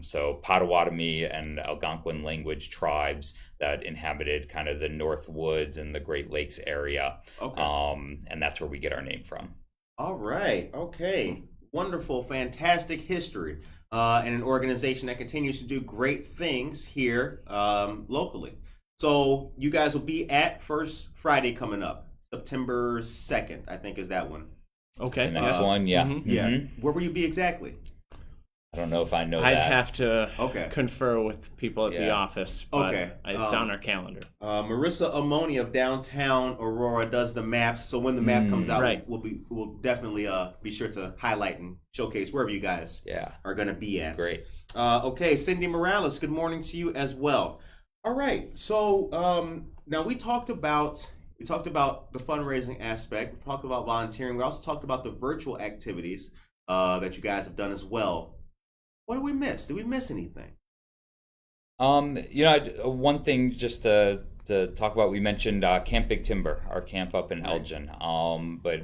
So Potawatomi and Algonquin language tribes that inhabited kind of the North Woods and the Great Lakes area. Okay. And that's where we get our name from. All right. Okay. Wonderful, fantastic history, and an organization that continues to do great things here locally. So you guys will be at First Friday coming up, September 2nd, I think is that one. Okay. The next one, yeah. Mm-hmm. Yeah. Mm-hmm. Where will you be exactly? I don't know if I know I'd that. have to confer with people at the office, but it's on our calendar. Marissa Amoni of downtown Aurora does the maps, so when the map comes out, we'll definitely be sure to highlight and showcase wherever you guys are going to be at. Great. Okay, Cindy Morales, good morning to you as well. All right, so now we talked about the fundraising aspect. We talked about volunteering. We also talked about the virtual activities that you guys have done as well. What did we miss? Did we miss anything? One thing just to talk about, we mentioned Camp Big Timber, our camp up in Elgin. But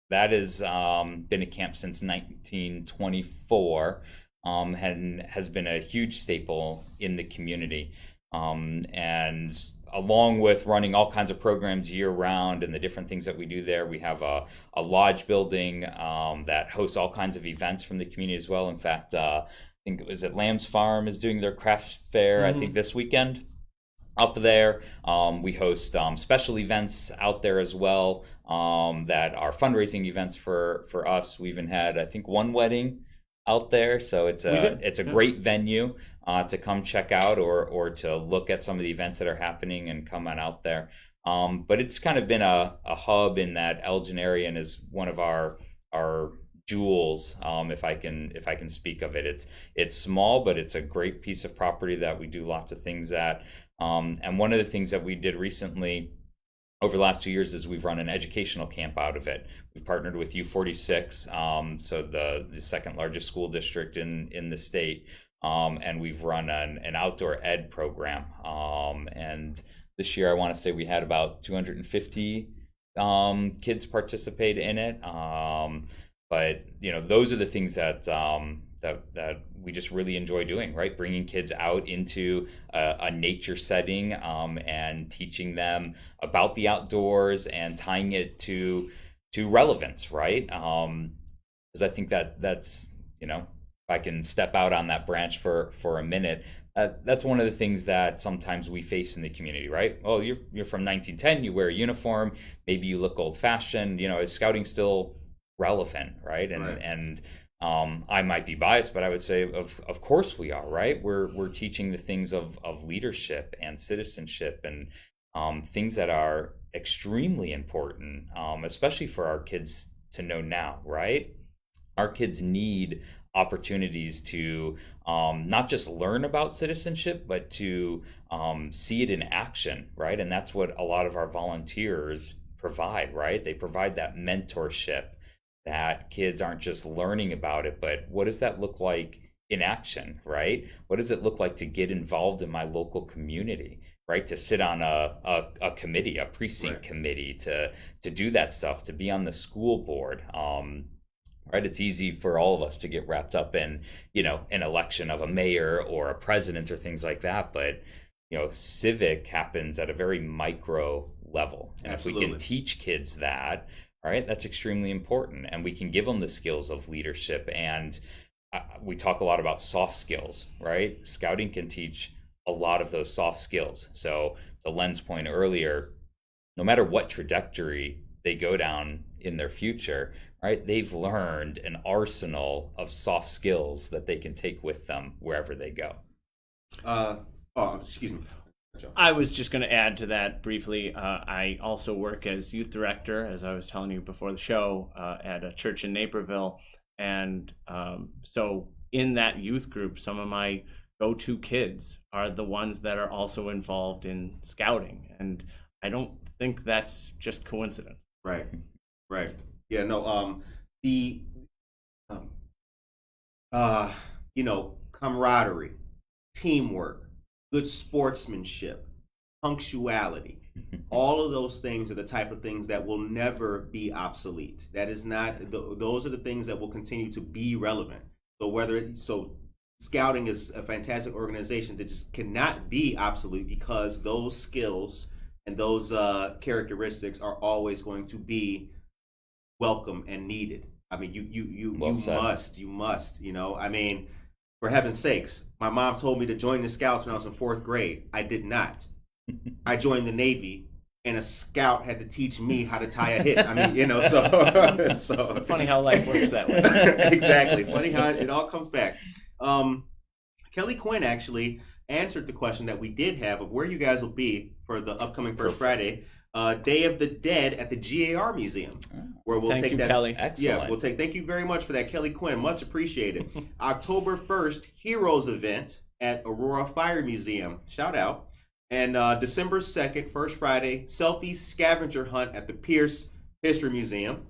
that has been a camp since 1924 and has been a huge staple in the community. And along with running all kinds of programs year round and the different things that we do there, we have a lodge building that hosts all kinds of events from the community as well. In fact, I think it was at Lamb's Farm is doing their craft fair, I think this weekend up there. We host special events out there as well that are fundraising events for us. We even had, I think, one wedding out there, so it's a great venue to come check out or to look at some of the events that are happening and come on out there. But it's kind of been a hub in that Elgin area and is one of our jewels, if I can speak of it. It's small, but it's a great piece of property that we do lots of things at. And one of the things that we did recently over the last 2 years is we've run an educational camp out of it. We've partnered with U46, so the second largest school district in the state, and we've run an outdoor ed program. And this year, I want to say we had about 250 kids participate in it. But those are the things that we just really enjoy doing, right? Bringing kids out into a nature setting and teaching them about the outdoors and tying it to relevance, right? Because I think that's if I can step out on that branch for a minute, that's one of the things that sometimes we face in the community, right? Oh, you're from 1910, you wear a uniform, maybe you look old-fashioned. Is scouting still relevant, right? And I might be biased, but I would say of course we are, right? We're teaching the things of leadership and citizenship and things that are extremely important, especially for our kids to know now, right? Our kids need opportunities to not just learn about citizenship, but to see it in action, right? And that's what a lot of our volunteers provide, right? They provide that mentorship, that kids aren't just learning about it, but what does that look like in action, right? What does it look like to get involved in my local community, right? To sit on a committee, a precinct committee, to do that stuff, to be on the school board, right? It's easy for all of us to get wrapped up in, an election of a mayor or a president or things like that, but civic happens at a very micro level. And if we can teach kids that, right, that's extremely important, and we can give them the skills of leadership. And we talk a lot about soft skills, right? Scouting can teach a lot of those soft skills. So to Len's point earlier, no matter what trajectory they go down in their future, right, they've learned an arsenal of soft skills that they can take with them wherever they go. Excuse me. I was just going to add to that briefly. I also work as youth director, as I was telling you before the show, at a church in Naperville. And so in that youth group, some of my go-to kids are the ones that are also involved in scouting, and I don't think that's just coincidence. Right. Yeah. No. The camaraderie, teamwork, good sportsmanship, punctuality. All of those things are the type of things that will never be obsolete. That is not, those are the things that will continue to be relevant. So Scouting is a fantastic organization that just cannot be obsolete, because those skills and those characteristics are always going to be welcome and needed. I mean, you must, I mean, for heaven's sakes, my mom told me to join the Scouts when I was in 4th grade. I did not. I joined the Navy, and a scout had to teach me how to tie a hitch. I mean, so funny how life works that way. Exactly. Funny how it all comes back. Kelly Quinn actually answered the question that we did have of where you guys will be for the upcoming First Friday, Day of the Dead at the GAR Museum, where we'll Thank take you, that. Kelly. Excellent. Thank you very much for that, Kelly Quinn. Much appreciated. October 1st, Heroes event at Aurora Fire Museum. Shout out. And December 2nd, First Friday, selfie scavenger hunt at the Pierce History Museum,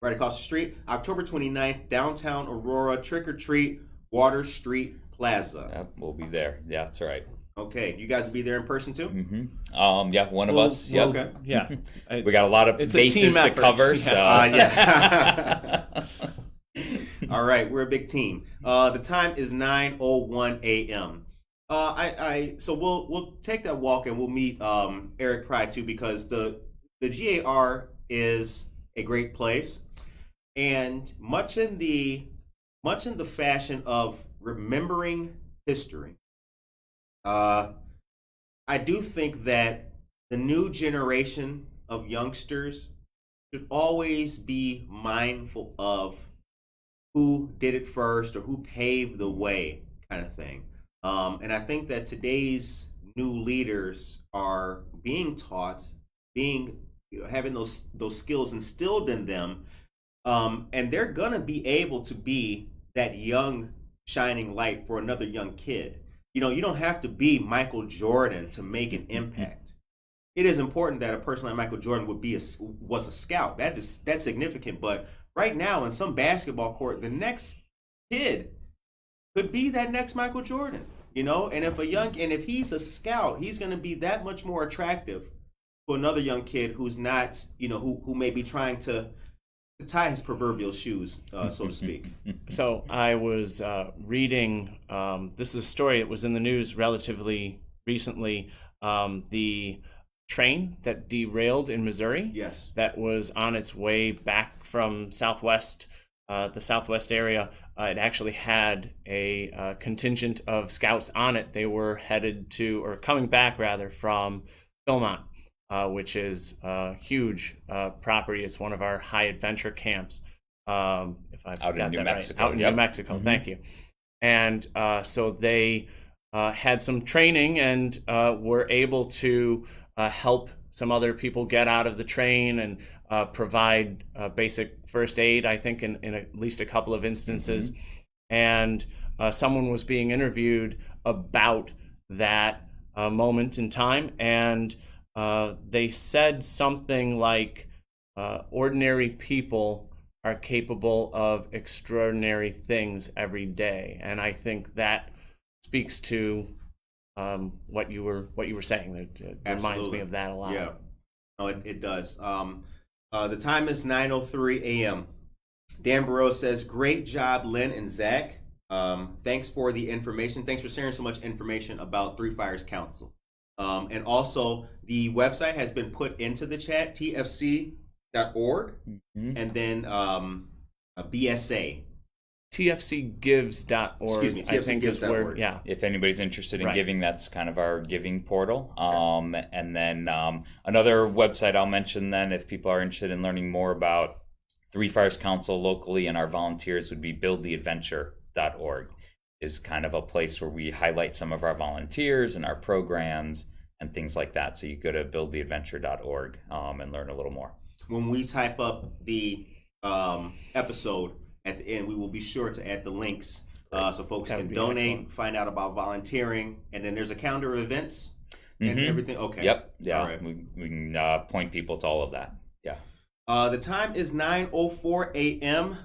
right across the street. October 29th, downtown Aurora, trick or treat, Water Street Plaza. Yep, we'll be there. Yeah, that's right. Okay, you guys will be there in person too? Mm-hmm. Yeah, one of us. Yeah. Okay. Yeah. We got a lot of bases to cover. Yeah. So. Yeah. All right, we're a big team. The time is 9:01 a.m. So we'll take that walk and we'll meet Eric Pride too, because the GAR is a great place, and much in the fashion of remembering history. I do think that the new generation of youngsters should always be mindful of who did it first or who paved the way, kind of thing. And I think that today's new leaders are being taught, having those skills instilled in them, and they're gonna be able to be that young shining light for another young kid. You don't have to be Michael Jordan to make an impact. It is important that a person like Michael Jordan was a scout. That's significant. But right now, in some basketball court, the next kid could be that next Michael Jordan. And if he's a scout, he's going to be that much more attractive to another young kid who's not, who may be trying to tie his proverbial shoes, so to speak. So I was reading, this is a story that was in the news relatively recently, the train that derailed in Missouri. Yes. That was on its way back from the Southwest area. It actually had a contingent of scouts on it. They were headed to, or coming back rather, from Philmont, which is a huge property. It's one of our high adventure camps. If I've out got in New that Mexico. right. Out in New Mexico, thank you. And so they had some training and were able to help some other people get out of the train and provide basic first aid, I think, in at least a couple of instances. And someone was being interviewed about that moment in time, and they said something like, ordinary people are capable of extraordinary things every day. And I think that speaks to what you were saying. It reminds me of that a lot. Yeah, no, it does. The time is 9:03 a.m. Dan Burrow says, "Great job, Len and Zach. Thanks for the information. Thanks for sharing so much information about Three Fires Council." And also, the website has been put into the chat, tfc.org, and then a BSA. tfcgives.org. Excuse me, I think is where, tfcgives.org. yeah. If anybody's interested in Right. giving, that's kind of our giving portal. And then another website I'll mention then, if people are interested in learning more about Three Fires Council locally and our volunteers, would be buildtheadventure.org. Is kind of a place where we highlight some of our volunteers and our programs and things like that. So you go to buildtheadventure.org and learn a little more. When we type up the episode at the end, we will be sure to add the links so folks can donate, excellent. Find out about volunteering, and then there's a calendar of events and everything. Okay. Yep. Yeah. All right. We can point people to all of that. Yeah. The time is 9:04 a.m.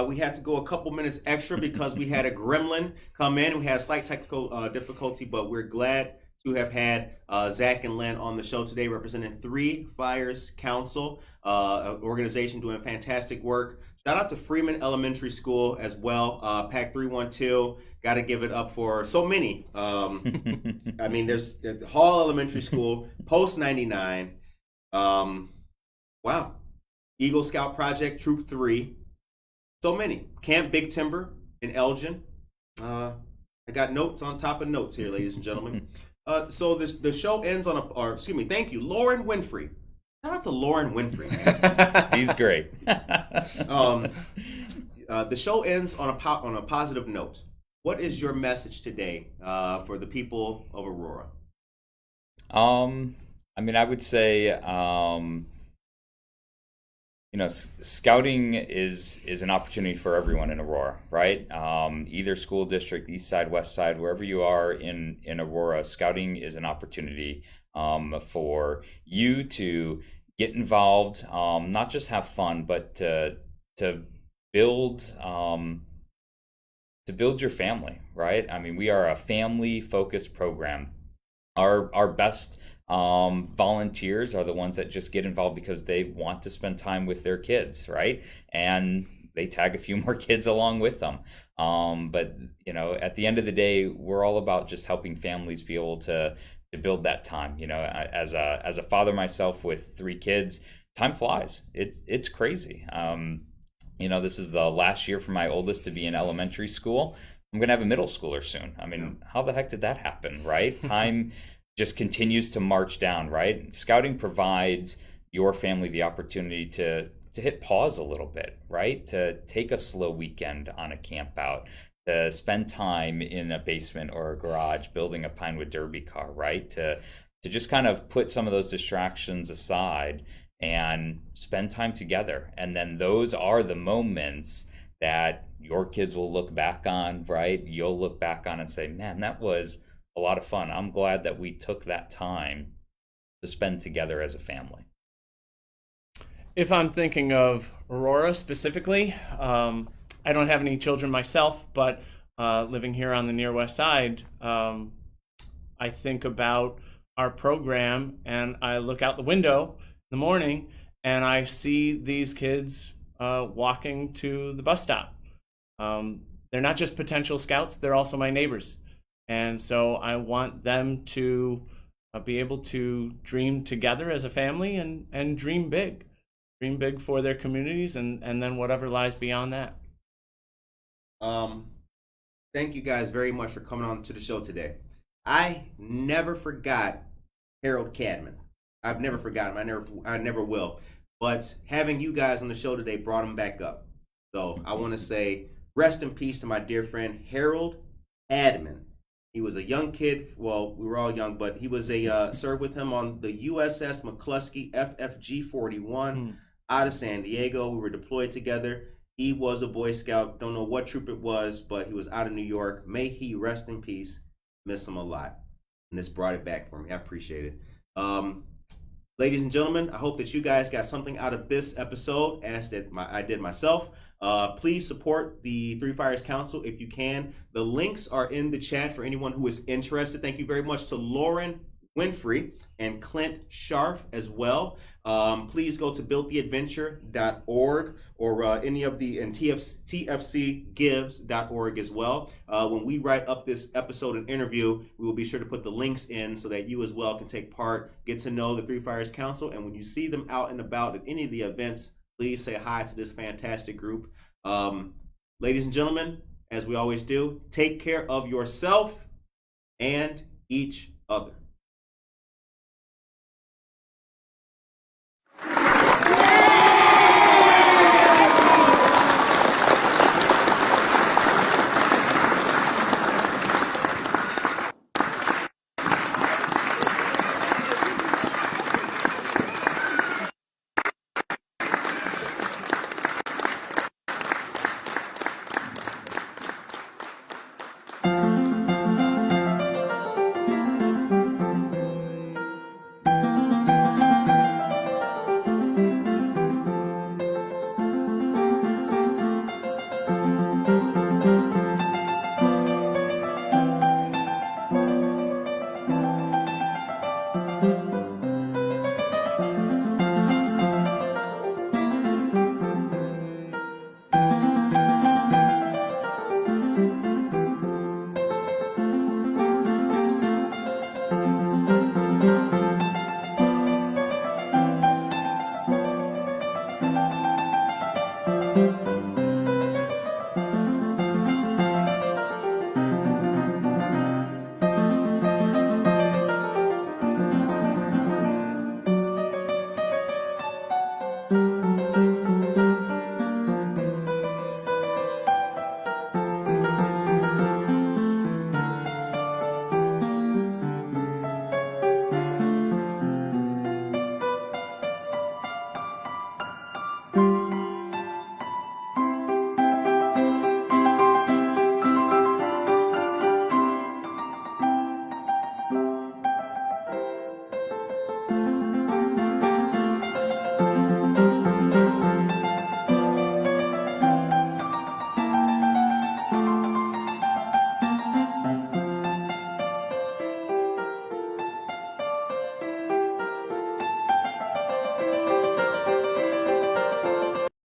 We had to go a couple minutes extra because we had a gremlin come in. We had a slight technical difficulty, but we're glad to have had Zach and Len on the show today, representing Three Fires Council, an organization doing fantastic work. Shout out to Freeman Elementary School as well, PAC 312. Got to give it up for so many. I mean, there's Hall Elementary School, Post 99. Wow. Eagle Scout Project, Troop 3. So many. Camp Big Timber in Elgin. I got notes on top of notes here, ladies and gentlemen. So the show ends on thank you, Lauren Winfrey. Shout out to Lauren Winfrey, man. He's great. The show ends on a positive note. What is your message today for the people of Aurora? I mean, I would say, scouting is an opportunity for everyone in Aurora, right? Either school district, east side, west side, wherever you are in Aurora, scouting is an opportunity for you to get involved, not just have fun, but to build your family, right? I mean, we are a family-focused program. Our best volunteers are the ones that just get involved because they want to spend time with their kids, right? And they tag a few more kids along with them. But at the end of the day, we're all about just helping families be able to build that time. As a father myself with 3 kids, time flies. It's crazy. This is the last year for my oldest to be in elementary school. I'm gonna have a middle schooler soon. I mean, how the heck did that happen, right? Time just continues to march down, right? Scouting provides your family the opportunity to hit pause a little bit, right? To take a slow weekend on a camp out, to spend time in a basement or a garage building a Pinewood Derby car, right? To just kind of put some of those distractions aside and spend time together. And then those are the moments that your kids will look back on, right? You'll look back on and say, man, that was a lot of fun. I'm glad that we took that time to spend together as a family. If I'm thinking of Aurora specifically, I don't have any children myself, but living here on the near west side, I think about our program and I look out the window in the morning and I see these kids walking to the bus stop. They're not just potential scouts, they're also my neighbors. And so I want them to be able to dream together as a family and dream big. Dream big for their communities and then whatever lies beyond that. Thank you guys very much for coming on to the show today. I never forgot Harold Cadman. I've never forgotten him. I never will. But having you guys on the show today brought him back up. So I want to say rest in peace to my dear friend Harold Cadman. He was a young kid. Well, we were all young, but he was served with him on the USS McCluskey FFG 41 out of San Diego. We were deployed together. He was a Boy Scout. Don't know what troop it was, but he was out of New York. May he rest in peace. Miss him a lot. And this brought it back for me. I appreciate it. Ladies and gentlemen, I hope that you guys got something out of this episode, as I did myself. Please support the Three Fires Council if you can. The links are in the chat for anyone who is interested. Thank you very much to Lauren Winfrey and Clint Scharf as well. Please go to buildtheadventure.org or any of the and tfcgives.org as well. When we write up this episode and interview, we will be sure to put the links in so that you as well can take part, get to know the Three Fires Council, and when you see them out and about at any of the events, please say hi to this fantastic group. Ladies and gentlemen, as we always do, take care of yourself and each other.